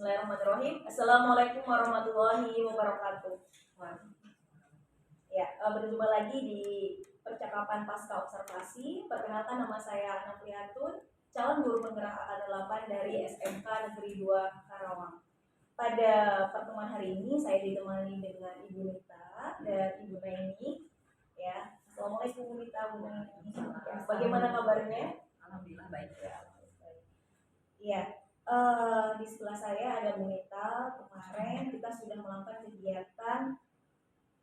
Bismillahirrahmanirrahim. Assalamualaikum warahmatullahi wabarakatuh. Ya, berjumpa lagi di percakapan pasca observasi. Perkenalkan, nama saya Nafliatun, calon guru penggerak angkatan 8 dari SMK Negeri 2 Karawang. Pada pertemuan hari ini saya ditemani dengan Ibu Nita dan Ibu Naini. Ya, Assalamualaikum Bu Nita, Bu Naini. Bagaimana kabarnya? Alhamdulillah baik. Iya. Di sebelah saya ada Bu Nita. Kemarin kita sudah melakukan kegiatan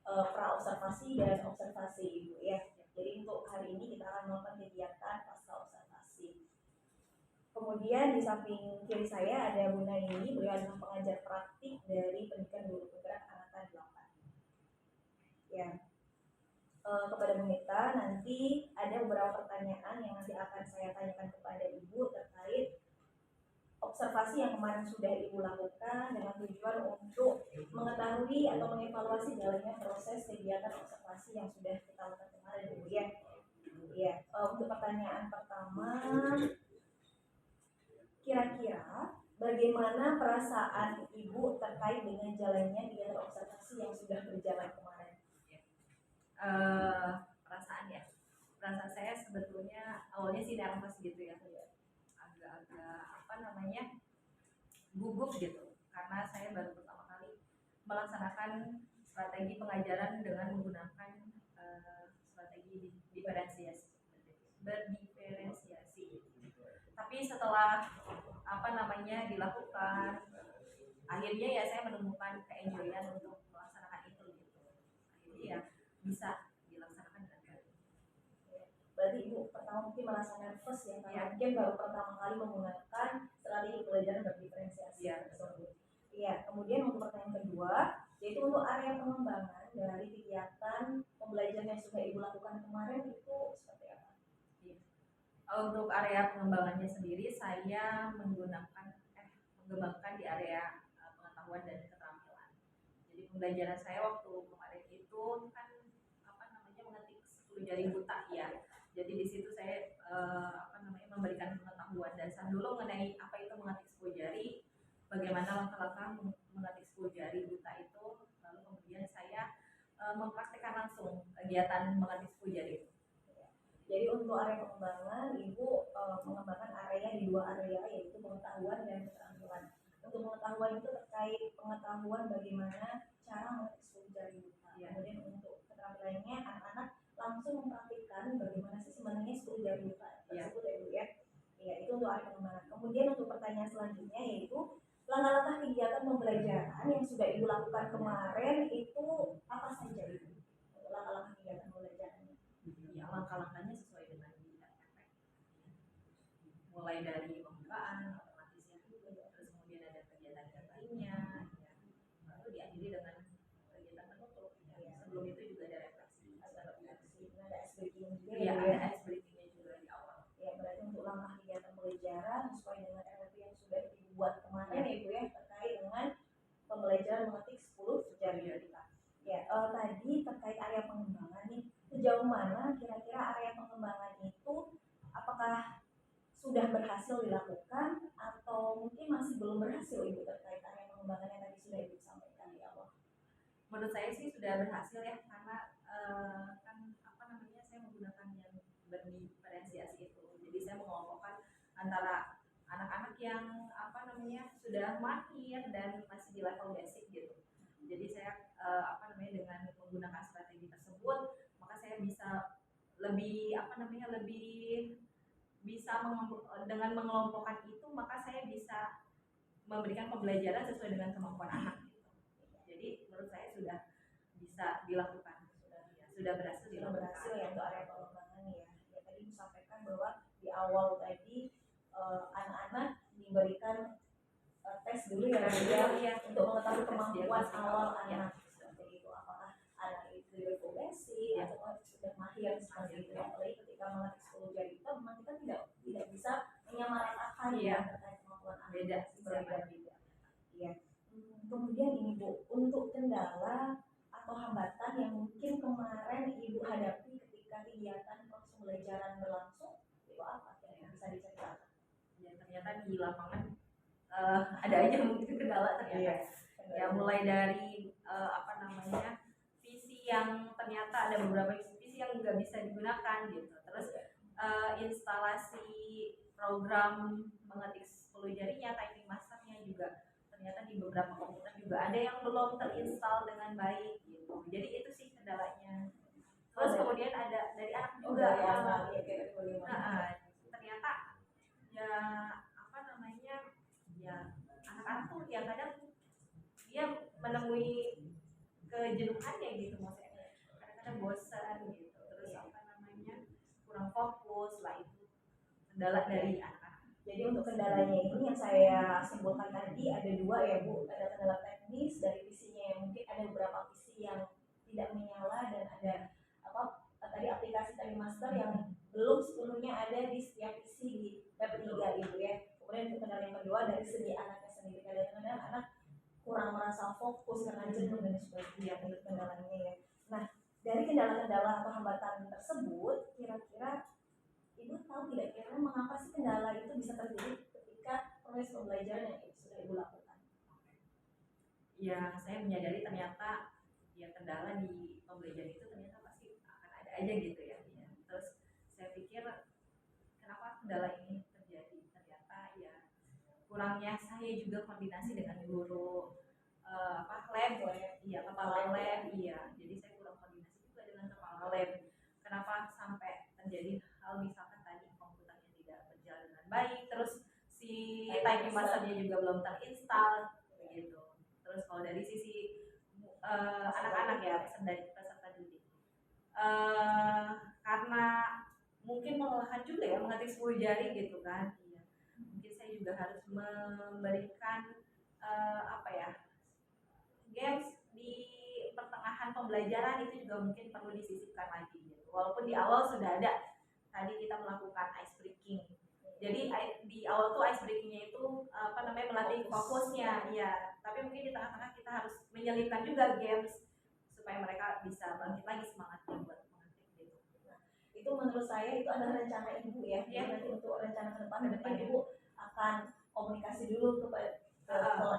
pra-observasi dan observasi Ibu ya. Jadi untuk hari ini kita akan melakukan kegiatan pasca observasi. Kemudian di samping kiri saya ada Bu Naini, beliau adalah pengajar praktik dari Pendidikan Guru Penggerak Angkatan 8. Ya. Kepada Bu Nita, nanti ada beberapa pertanyaan yang nanti akan saya tanyakan kepada Ibu terkait observasi yang kemarin sudah Ibu lakukan dengan tujuan untuk mengetahui atau mengevaluasi jalannya proses kegiatan observasi yang sudah kita lakukan kemarin Ibu ya. Ya, untuk pertanyaan pertama, kira-kira bagaimana perasaan Ibu terkait dengan jalannya kegiatan observasi yang sudah berjalan kemarin? Perasaan saya sebetulnya awalnya sih nervous gitu ya, agak-agak gugup gitu, karena saya baru pertama kali melaksanakan strategi pengajaran dengan menggunakan strategi berdiferensiasi. Tapi setelah dilakukan, akhirnya ya saya menemukan keenjoyan untuk melaksanakan itu gitu. Akhirnya ya bisa dilaksanakan dengan baik. Berarti Ibu pertama mungkin merasa nervous ya, karena mungkin baru pertama kali menggunakan strategi pelajaran berdiferensiasi tersebut. Iya. Kemudian untuk pertanyaan kedua, yaitu untuk area pengembangan dari kegiatan pembelajaran yang sudah Ibu lakukan kemarin itu seperti apa? Untuk area pengembangannya sendiri, saya mengembangkan di area pengetahuan dan keterampilan. Jadi pembelajaran saya waktu kemarin itu kan mengetik 10 jari buta ya. Jadi di situ saya memberikan pengetahuan dasar dulu mengenai apa itu mengetik 10 jari, bagaimana langkah-langkah mengetik 10 jari buta itu, lalu kemudian saya mempraktikkan langsung kegiatan mengetik 10 jari itu. Jadi untuk area pengembangan, Ibu mengembangkan area di dua area, yaitu pengetahuan dan keterampilan. Untuk pengetahuan itu terkait pengetahuan bagaimana cara mengetik 10 jari buta. Kemudian untuk keterampilannya, anak-anak langsung mempraktikkan bagaimana sih sebenarnya 10 jari buta tersebut ya Bu ya. Ya, itu untuk area pengembangan. Kemudian untuk pertanyaan selanjutnya yaitu langkah-langkah kegiatan pembelajaran yang sudah Ibu lakukan kemarin itu apa saja Ibu? Langkah-langkah kegiatan pembelajarannya. Ya, langkah-langkahnya sesuai dengan RPP. Mulai dari pembukaan, otomatis ya, terus kemudian ada kegiatan lainnya, ya. Lalu diakhiri dengan kegiatan penutup. Ya. Sebelum itu juga ada refleksi. Ada ice breaking juga ya. Ada ice breakingnya juga di awal. Ya, berarti untuk langkah kegiatan pembelajaran sesuai dengan RPP yang sudah dibuat kemarin ya Bu ya, terkait dengan pembelajaran mengetik 10 jari buta. Ya, tadi terkait area pengembangan nih, sejauh mana kira-kira area pengembangan itu apakah sudah berhasil dilakukan atau mungkin masih belum berhasil Ibu terkait area pengembangan yang tadi sudah Ibu sampaikan di awal? Menurut saya sih sudah berhasil ya, karena saya menggunakan yang berdiferensiasi itu. Jadi saya mengelompokkan antara anak-anak yang sudah mahir dan masih di level basic gitu. Jadi saya dengan menggunakan strategi tersebut, maka saya bisa lebih dengan mengelompokkan itu, maka saya bisa memberikan pembelajaran sesuai dengan kemampuan anak gitu. Jadi menurut saya sudah bisa dilakukan, sudah berhasil dilakukan. Berhasil ya untuk area pengembangan ya. Ya tadi disampaikan bahwa di awal tadi anak-anak diberikan tes dulu ya untuk mengetahui kemampuan awal anak seperti itu, apakah anak itu level basic atau sudah mahir seperti itu. Apalagi ketika mengetik 10 jari itu memang kita tidak bisa menyamaratakan terkait kemampuan anak beda. Iya. Kemudian ini Bu, untuk kendala atau hambatan yang mungkin kemarin Ibu hadapi ketika kegiatan proses pembelajaran berlangsung itu apa? Yang bisa diceritakan? Ya, ternyata di lapangan ada aja mungkin kendala kendala ternyata. Iya. Ya mulai dari visi yang ternyata ada beberapa visi yang nggak bisa digunakan gitu. Terus instalasi program mengetik 10 jarinya, typing masternya juga ternyata di beberapa komputer juga ada yang belum terinstall dengan baik gitu. Jadi itu sih kendalanya. Terus kemudian ada dari anak juga ternyata ya anak-anak tuh yang kadang dia menemui kejenuhannya gitu, maksudnya kadang-kadang bosan gitu, terus kurang fokus lah, itu kendala dari anak-anak. Jadi untuk kendalanya ini yang saya simpulkan tadi ada dua ya Bu, ada kendala teknis dari visinya yang mungkin ada beberapa visi yang tidak menyala, dan ada tadi aplikasi Time Master yang belum sepenuhnya ada di setiap visi di Web 3 gitu ya. Kemudian untuk kendala yang kedua dari segi anaknya sendiri, kadang-kadang anak kurang merasa fokus karena jenuh dan sebagainya untuk kendalanya ya. Nah, dari kendala-kendala atau hambatan tersebut, kira-kira Ibu tahu tidak kira mengapa sih kendala itu bisa terjadi ketika proses pembelajaran yang sudah Ibu lakukan? Ya, saya menyadari ternyata ya kendala di pembelajaran itu ternyata pasti akan ada aja gitu ya. Terus saya pikir kenapa kendala ini terjadi? Ternyata ya kurangnya saya juga koordinasi dengan guru lab, kepala lab, jadi saya kurang koordinasi juga dengan kepala lab. Kenapa sampai terjadi hal misalkan tadi komputernya tidak berjalan dengan baik, terus si typing masternya juga belum terinstall gitu. Terus kalau dari sisi anak-anak ya, peserta didik, karena mungkin melelahkan juga ya mengetik 10 jari gitu kan. Mungkin saya juga harus memberikan games di pertengahan pembelajaran, itu juga mungkin perlu disisipkan lagi gitu. Walaupun di awal sudah ada tadi kita melakukan ice breaking. Jadi di awal tuh ice breakingnya itu melatih fokusnya ya. Tapi mungkin di tengah-tengah kita harus menyelipkan juga games supaya mereka bisa bangkit lagi semangatnya buat mengetik gitu. Nah, itu menurut saya itu adalah rencana Ibu ya. Nanti untuk rencana ke depan mungkin Ibu akan komunikasi dulu kepada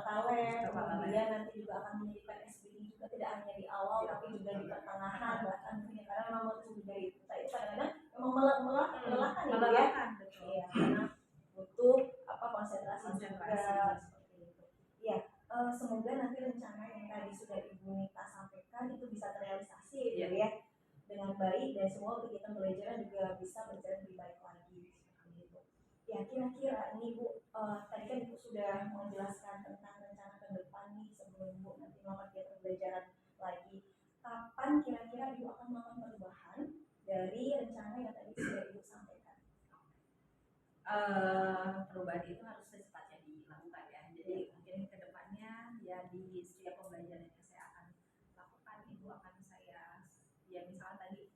talent, kemudian nanti juga akan menyediakan SBI juga, tidak hanya di awal tapi juga di pertengahan, bahkan mungkin karena memang motif dari kita itu kadang-kadang memang melelahkan ya. Iya, karena butuh konsentrasi juga seperti itu. Iya, semoga nanti rencana yang tadi sudah Ibu Nita sampaikan itu bisa terrealisasi gitu ya dengan baik, dan semua kegiatan pembelajaran juga bisa berjalan lebih baik lagi. Ya, kira-kira ini Bu, tadi kan Ibu sudah menjelaskan tentang rencana ke depan nih sebelum Bu nanti melakukan kegiatan pembelajaran lagi. Kapan kira-kira Ibu akan melakukan perubahan dari rencana yang tadi sudah Ibu sampaikan? Perubahan itu harus secepatnya dilakukan ya. Jadi mungkin ke depannya ya di setiap pembelajaran yang saya akan lakukan, itu akan saya ya misalnya tadi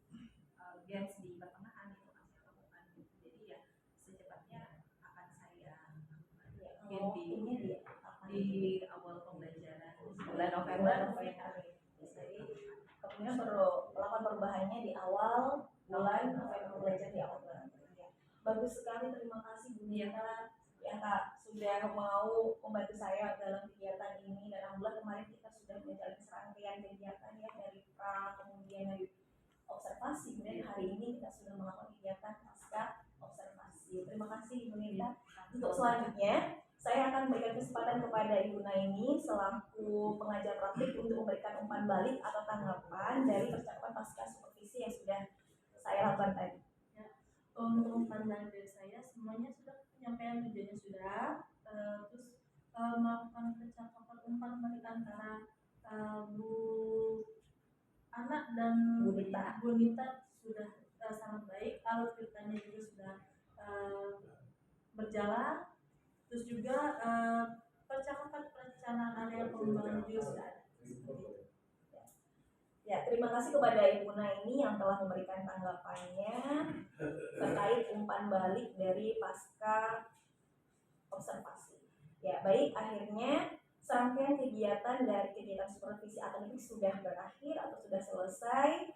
games di pertengahan itu akan saya lakukan. Jadi ya secepatnya akan saya di awal pembelajaran bulan November. Jadi kemudian perlu melakukan perubahannya di awal bulan November, pembelajaran di awal bulan November. Bagus sekali, terima kasih Bu Nita ya Kak sudah mau membantu saya dalam kegiatan ini, dan alhamdulillah kemarin kita sudah menjalani serangkaian kegiatan ya dari pra, kemudian dari observasi, kemudian hari ini kita sudah melakukan kegiatan pasca observasi. Terima kasih Bu Nita. Untuk selanjutnya saya akan memberikan kesempatan kepada Ibu Naini selaku pengajar praktik untuk memberikan umpan balik atau tanggapan dari percakapan pasca supervisi yang sudah saya lakukan tadi. Untuk umpan balik dari saya semuanya sudah, penyampaian tujuannya sudah, terus melakukan percakapan umpan balik antara Bu Anak dan Bu Nita sudah sangat baik, alur ceritanya juga sudah berjalan. Terus juga percakapan perencanaan area pengembangan juga sudah ada. Ya, terima kasih kepada Ibu Naini yang telah memberikan tanggapannya terkait umpan balik dari pasca observasi. Ya, baik, akhirnya serangkaian kegiatan dari kegiatan supervisi akademik sudah berakhir atau sudah selesai.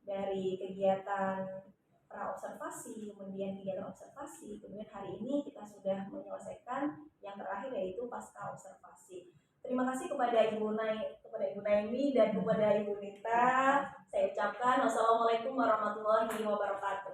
Dari kegiatan pra-observasi, kemudian kegiatan observasi, kemudian hari ini kita sudah menyelesaikan yang terakhir yaitu pasca observasi. Terima kasih kepada Ibu Naimi dan kepada Ibu Nita. Saya ucapkan wassalamualaikum warahmatullahi wabarakatuh.